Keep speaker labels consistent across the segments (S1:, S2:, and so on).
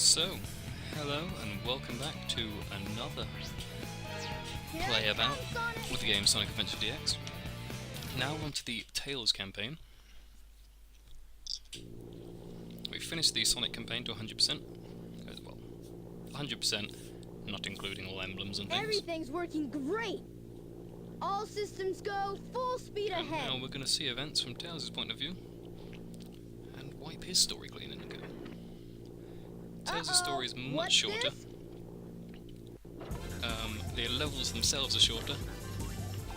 S1: So, hello and welcome back to another play about with the game Sonic Adventure DX. Now on to the Tails campaign. We've finished the Sonic campaign to 100%. Well, 100%, not including all emblems and things.
S2: Everything's working great! All systems go, full speed ahead!
S1: Now we're going to see events from Tails' point of view and wipe his story clean and go. Tails' story is much shorter. The levels themselves are shorter.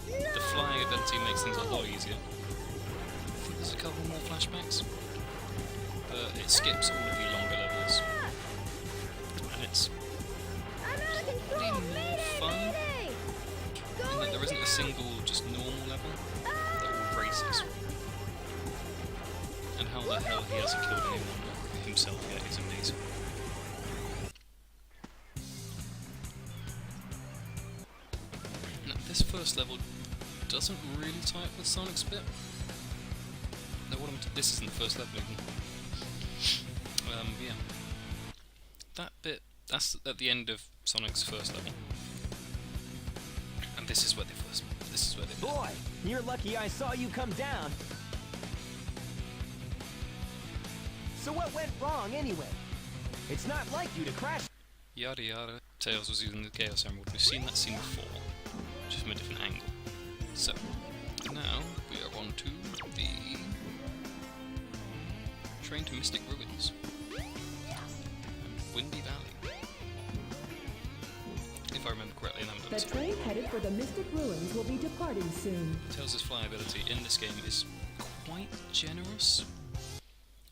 S1: The flying ability makes things a lot easier. I think there's a couple more flashbacks, but it skips all of the longer levels. And it's probably more fun in that there isn't a single just normal level. They're all races. And how the hell he hasn't killed anyone himself yet is amazing. Now, this first level doesn't really tie up with Sonic's bit. No, this isn't the first level even. Yeah. That bit, that's at the end of Sonic's first level. And this is where they
S3: Boy, you're lucky I saw you come down. So what went wrong anyway? It's not like you to crash.
S1: Yada yada. Tails was using the Chaos Emerald. We've seen that scene before, just from a different angle. So, now we are on to the train to Mystic Ruins. Windy Valley. If I remember correctly,
S4: the train headed for the Mystic Ruins will be departing soon.
S1: Tails' fly ability in this game is quite generous,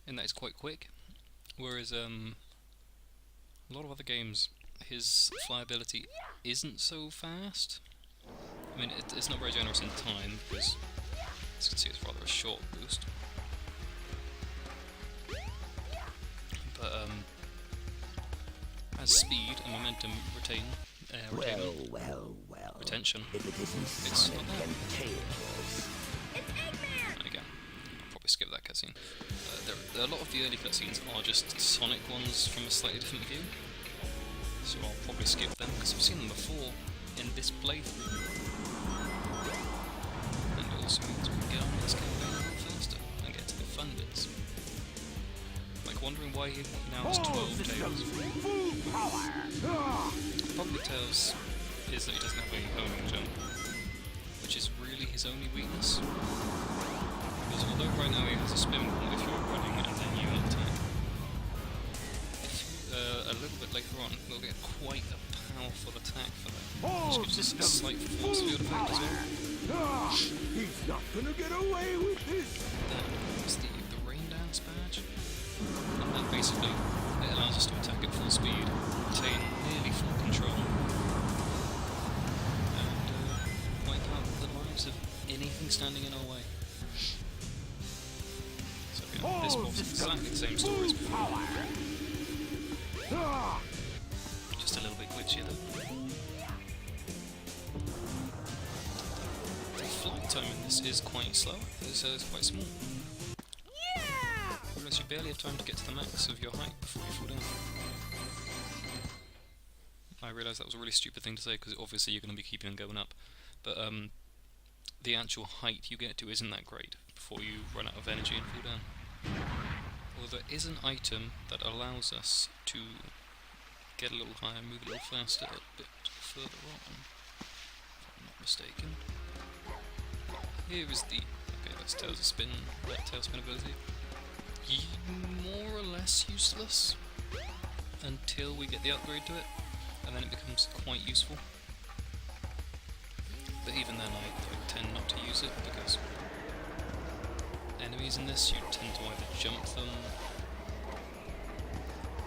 S1: in that it's quite quick, whereas a lot of other games, his fly ability isn't so fast. I mean, it's not very generous in time, because, as you can see, it's rather a short boost. But, as speed and momentum retention,
S3: If it isn't
S1: it's
S3: Sonic
S1: not
S3: and
S1: bad.
S3: Tails.
S1: And again, I'll probably skip that cutscene. A lot of the early cutscenes are just Sonic ones from a slightly different view, so I'll probably skip them, because I've seen them before in this playthrough. And it also means we can get on this campaign a lot faster and get to the fun bits. Like wondering why he now has 12 tails. Probably Tails is that he doesn't have any homing jump, which is really his only weakness. Because although right now he has a spin wall if you're running and then you attack, a little bit later on we'll get quite a powerful attack for that, which gives us a slight force field effect as well.
S5: He's not gonna get away with this!
S1: That's the rain dance badge, and that basically it allows us to attack at full speed, retain nearly full control, and wipe out the lives of anything standing in our way. So yeah, this boss is exactly the same story as before. Just a little bit glitchier though. The flight time in this is quite slow, it's quite small. Whereas you barely have time to get to the max of your height before you fall down. I realise that was a really stupid thing to say, because obviously you're going to be keeping on going up, but the actual height you get to isn't that great before you run out of energy and fall down. Although there is an item that allows us to get a little higher, move a little faster, a bit further on, if I'm not mistaken. Here is the... okay, that's Tails' spin, that tail spin ability. More or less useless until we get the upgrade to it, and then it becomes quite useful. But even then I tend not to use it, because enemies in this, you tend to either jump them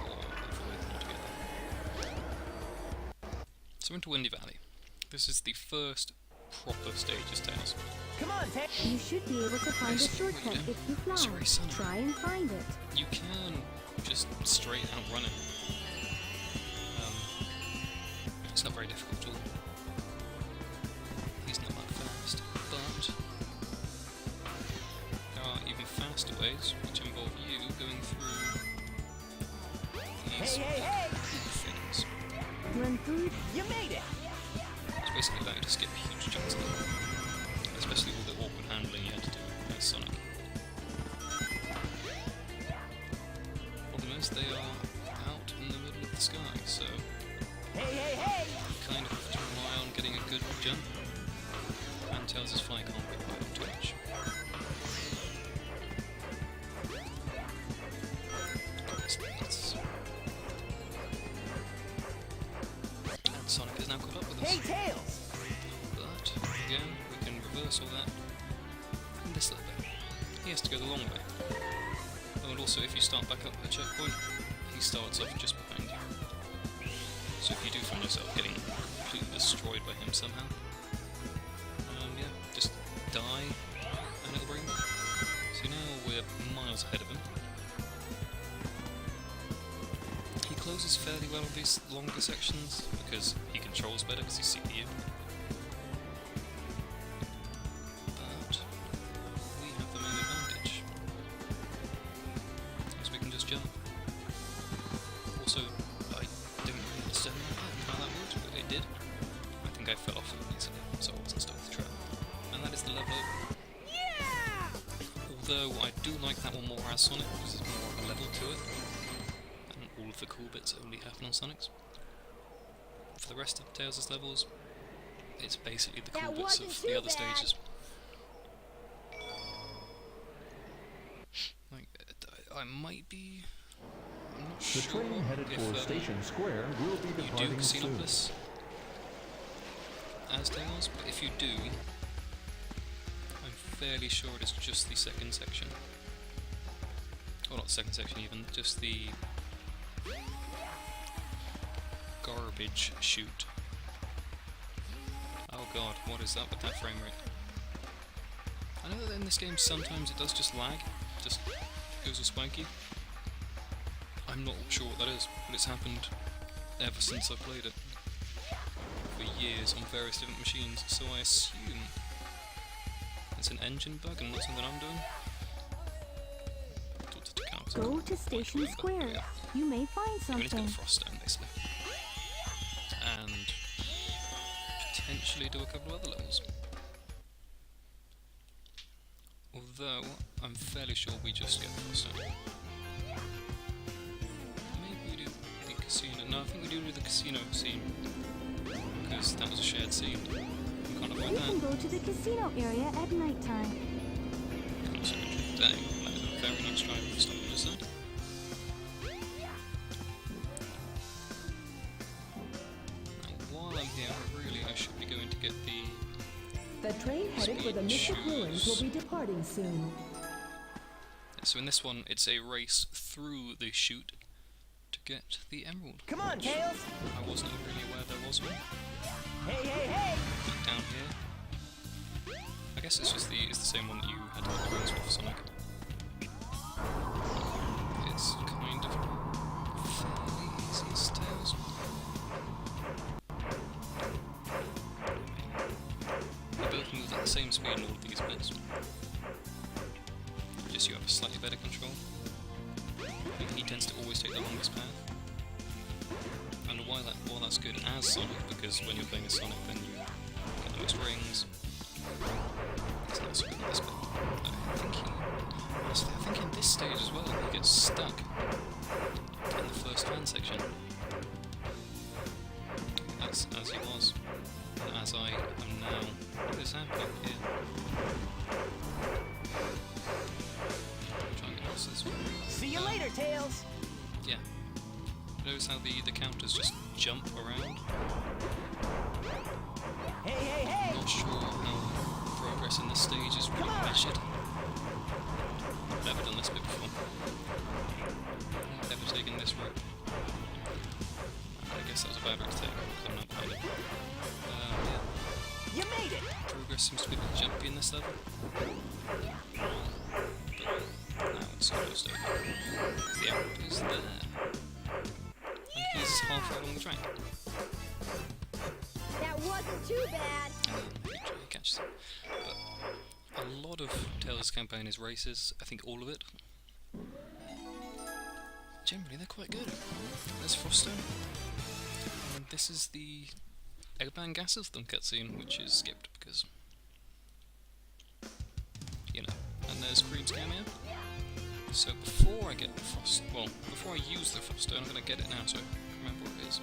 S1: or avoid them altogether. So into Windy Valley. This is the first proper stage as Tails.
S3: Come on, Tails.
S4: You should be able to find a shortcut if you fly.
S1: It's very sunny.
S4: Try and find it.
S1: You can just straight out run it. It's not very difficult at all. He's not that fast, but there are even faster ways, which involve you going through these things.
S2: Run through.
S3: You made it!
S1: It's basically allowed you to skip huge chunks of them. Especially all the awkward handling you had to do as Sonic. Problem is, they are out in the middle of the sky, so
S3: Hey!
S1: you kind of have to rely on getting a good jump. And Tails' fly can't be quite up too much. And Sonic is now caught up with us.
S3: Hey, Tails!
S1: But, again, we can reverse all that in this little bit. He has to go the long way. Oh, and also, if you start back up at a checkpoint, he starts off just behind you. So if you do find yourself getting completely destroyed by him somehow, yeah, just die and it'll bring you back. So now we're miles ahead of him. He closes fairly well with these longer sections because he controls better because he's CPU. But we have the main advantage. Because we can just jump. Also, I don't really understand how that works, but it did. I think I fell off easily, so I wasn't stuck with the trap. And that is the level over. Although I do like that one more as Sonic, because there's more of a level to it. And all of the cool bits only happen on Sonic's. For the rest of Tails' levels, it's basically the cool
S2: That
S1: bits
S2: wasn't
S1: of
S2: too
S1: the other
S2: bad.
S1: stages. Like, I might be... I'm not
S5: The
S1: sure
S5: train headed
S1: if
S5: for Station Square will be
S1: you do
S5: departing soon.
S1: Casinopolis as Tails, but if you do, I'm fairly sure it is just the second section. Or not second section even, just the garbage chute. Oh god, what is that with that frame rate? I know that in this game sometimes it does just lag, just goes all swanky. I'm not sure what that is, but it's happened ever since I played it. For years on various different machines, so I assume it's an engine bug and not something I'm doing.
S2: Go to Station Square. You may find
S1: We need to get
S2: something.
S1: the Frost Stone, basically. And potentially do a couple of other levels. Although, I'm fairly sure we just get the Frost Stone. Maybe we do the casino. No, I think we do the casino scene. Because that was a shared scene. We can't avoid
S2: You
S1: that.
S2: can go to the casino area at nighttime.
S1: You can also go to the day. That is a very nice drive for stuff you just said. Now, while I'm here, really I should be going to get the...
S4: The train headed for the Mystic Ruins will be departing soon.
S1: So in this one, it's a race through the chute to get the emerald.
S3: Come on, Tails!
S1: I wasn't really aware there was one.
S3: Hey!
S1: But down here, I guess it's just it's the same one that you had to get the rings with, Sonic. It's kind of fairly easy as Tails. They both move at the same speed in all of these bits. Just you have a slightly better control. He tends to always take the longest path. And while that's good as Sonic, because when you're playing as Sonic then you get the most rings. It's not so good in this bit. I think in this stage as well he gets stuck in the first fan section. As he was. And as I am now. What is happening here? Try and get past this one.
S3: See you later, Tails!
S1: Yeah. Notice how the counters just jump around?
S3: Hey!
S1: I'm not sure how progress in this stage is really measured. I've never done this bit before. I've never taken this route. I guess that was a bad route to take, because I'm not behind it. Yeah.
S3: You made it!
S1: Progress seems to be a bit jumpy in this level. But now it's almost over. The emerald is there. And he's halfway along the track.
S2: That wasn't too bad.
S1: Victory catches him. But a lot of Tails' campaign is races, I think all of it. generally they're quite good. There's Froststone. And this is the Eggbang Gas System cutscene, which is skipped because, you know. And there's Creed's cameo. So before I get the before I use the Froststone, I'm going to get it now so I can remember what it is.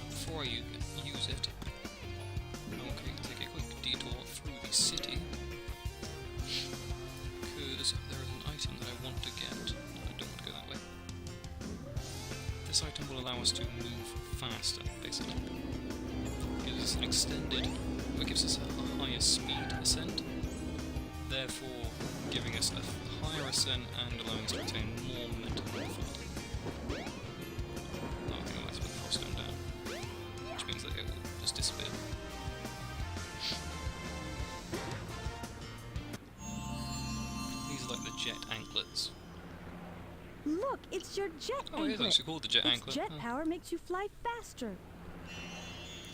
S1: Before I use it, okay, take a quick detour through the city, because there is an item that I want to get. I don't want to go that way. This item will allow us to move faster, basically. It gives us an extended, it gives us a higher speed ascent, therefore giving us a higher ascent and allowing us to retain more momentum on the fly. I think I might put the Froststone down, which means that it will just disappear. These are like the jet anklets.
S4: Look, it's your jet
S1: Oh, it is
S4: anklet.
S1: actually called the jet
S4: Its
S1: anklet.
S4: jet
S1: Oh.
S4: power makes you fly faster.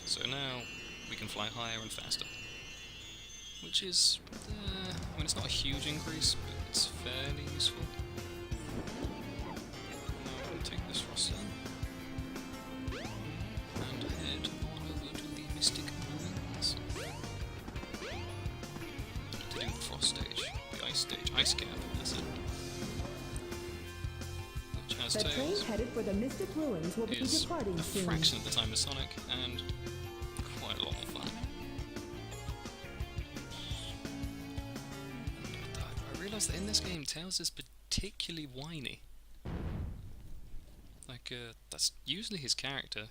S1: So now we can fly higher and faster. Which is, I mean, it's not a huge increase, but it's fairly useful. Now I'm going to take this Froststone and head on over to the Mystic Ruins to do the Frost stage, the Ice stage, Icecap, that's it. Which has
S4: The train
S1: tails,
S4: headed for the Mystic Ruins will be
S1: is
S4: departing
S1: a
S4: soon.
S1: fraction of the time as Sonic, and quite a lot more fun. I realised that in this game, Tails is particularly whiny. Like, that's usually his character.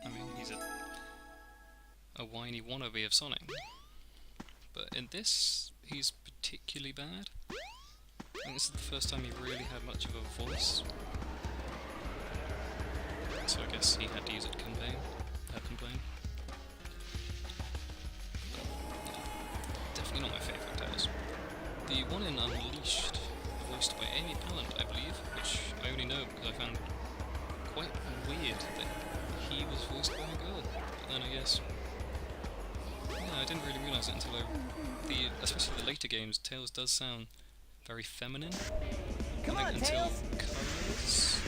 S1: I mean, he's a whiny wannabe of Sonic. But in this, he's particularly bad. I think this is the first time he really had much of a voice. So I guess he had to use it to complain. Definitely not my favourite Tails. The one in Unleashed, voiced by Amy Pallant, I believe, which I only know because I found quite weird that he was voiced by a girl. But then I guess, yeah, I didn't really realise it until especially the later games, Tails does sound very feminine.
S3: Come
S1: I
S3: on,
S1: think until
S3: Tails!
S1: Colors,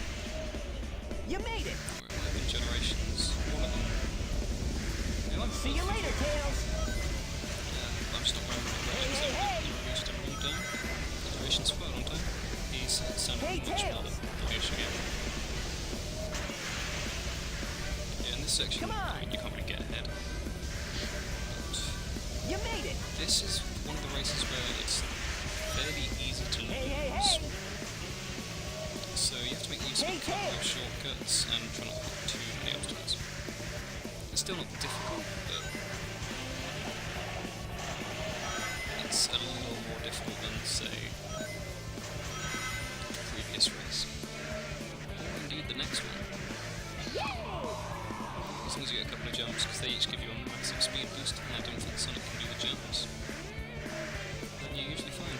S3: You made it!
S1: or it might have been Generations, one of them. It might be
S3: See you
S1: both.
S3: later, Tails!
S1: I'm just not wearing my glasses, so I reduced him all down. Generations for a long time. He's sounded
S3: Hey,
S1: much
S3: Tails!
S1: louder. Leash again. Yeah, in this section,
S3: Come on!
S1: I mean, you can't really get ahead. But
S3: You made it!
S1: this is one of the races where it's fairly easy to lose.
S3: Hey!
S1: So you have to make use of a couple of shortcuts and try not to hit too many obstacles. It's still not difficult, but it's a little more difficult than, say, the previous race. Or indeed the next one. As long as you get a couple of jumps, because they each give you a massive speed boost, and I don't think Sonic can do the jumps, then you're usually fine.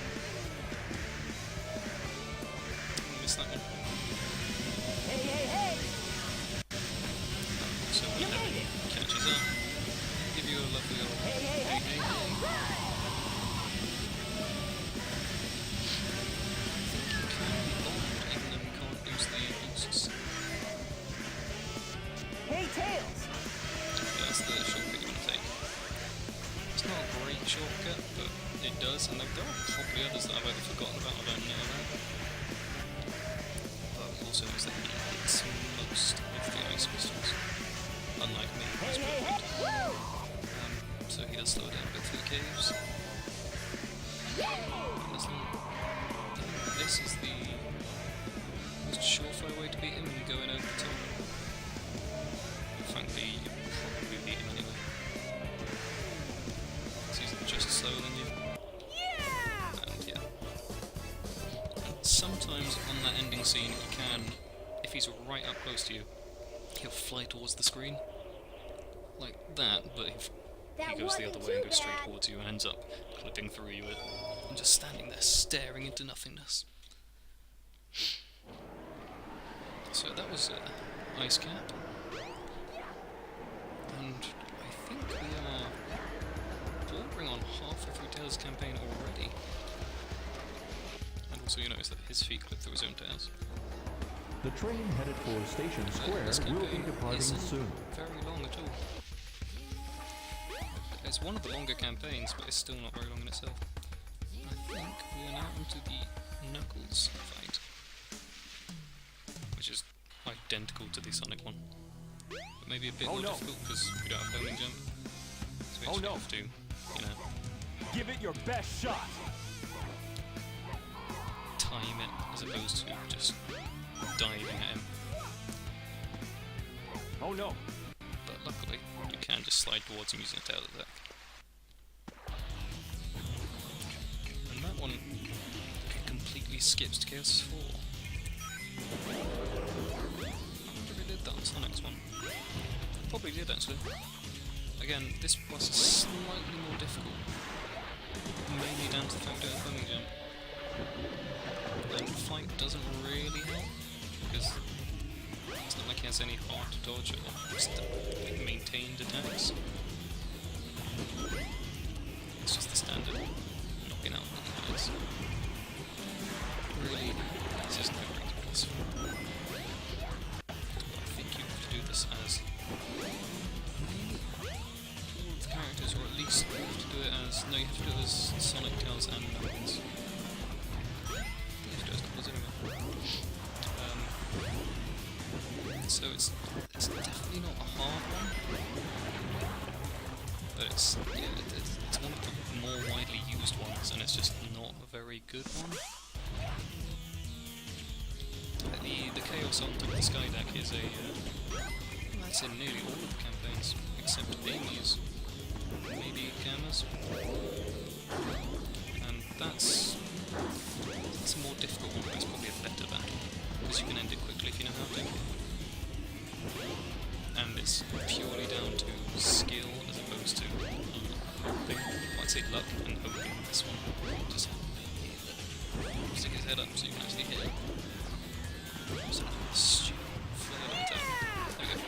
S1: Miss that one.
S3: Hey!
S1: So when
S3: You
S1: it
S3: made it!
S1: catches up, give you a lovely old hey. You can be bold, even though you can't use the boosts.
S3: Hey, Tails!
S1: That's the shortcut you want to take. It's not a great shortcut, but it does, and there are probably others that I've either forgotten about or don't know about. But also is that he hits most of the ice crystals. Unlike me, who's perfect. So he does slow it down a bit through the caves. This is the most surefire way to beat him and going over the top. Frankly, you probably beat him anyway. So he's just slower than you. And yeah. And sometimes on that ending scene you can, if he's right up close to you, he'll fly towards the screen. Like that, but if he goes the other way and goes straight towards you and ends up clipping through you and just standing there staring into nothingness. So that was Icecap. And I think we are bordering on halfway through Tails' campaign already. And so you notice that his feet clip through his own tails.
S6: The train headed for Station Square
S1: This
S6: will be
S1: campaign
S6: departing
S1: isn't
S6: soon.
S1: very long at all. It's one of the longer campaigns, but it's still not very long in itself. I think we are now into the Knuckles fight, which is identical to the Sonic one, but maybe a bit more difficult because we don't have homing jump, so we actually have to, you know,
S3: Give it your best shot.
S1: time it as opposed to just diving at him.
S3: Oh no.
S1: But luckily, you can just slide towards him using a tail attack. And that one completely skips to Chaos 4. I wonder if it did that on Sonic's one. Probably did actually. Again, this boss is slightly more difficult. Mainly down to the fact that homing jump. And flight doesn't really help, because it's not like he has any hard to dodge or just maintained attacks. It's just the standard knocking out the guys. Really, it's just no great boss. I think you have to do this as all of the characters, or at least you have to do it as... No, you have to do it as Sonic, Tails and Knuckles. So it's definitely not a hard one, but it's one of the more widely used ones, and it's just not a very good one. The Chaos on top of the Skydeck is that's in nearly all of the campaigns, except Amy's, maybe Gamma's, and that's a more difficult one, but it's probably a better battle, because you can end it quickly if you know how to. And it's purely down to skill as opposed to hoping. Well, I'd say luck and hoping this one. Just stick his head up so you can actually hit it. Just a stupid flail attack. There we go.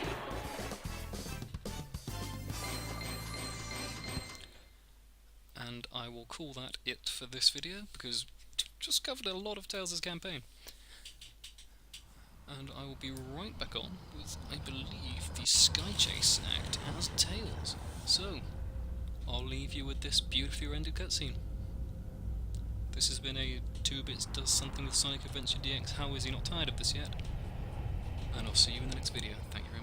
S1: And I will call that it for this video, because just covered a lot of Tails' campaign. And I will be right back on with, I believe, the Sky Chase act as Tails. So, I'll leave you with this beautifully rendered cutscene. This has been a 2-Bits Does Something with Sonic Adventure DX. How is he not tired of this yet? And I'll see you in the next video. Thank you very much.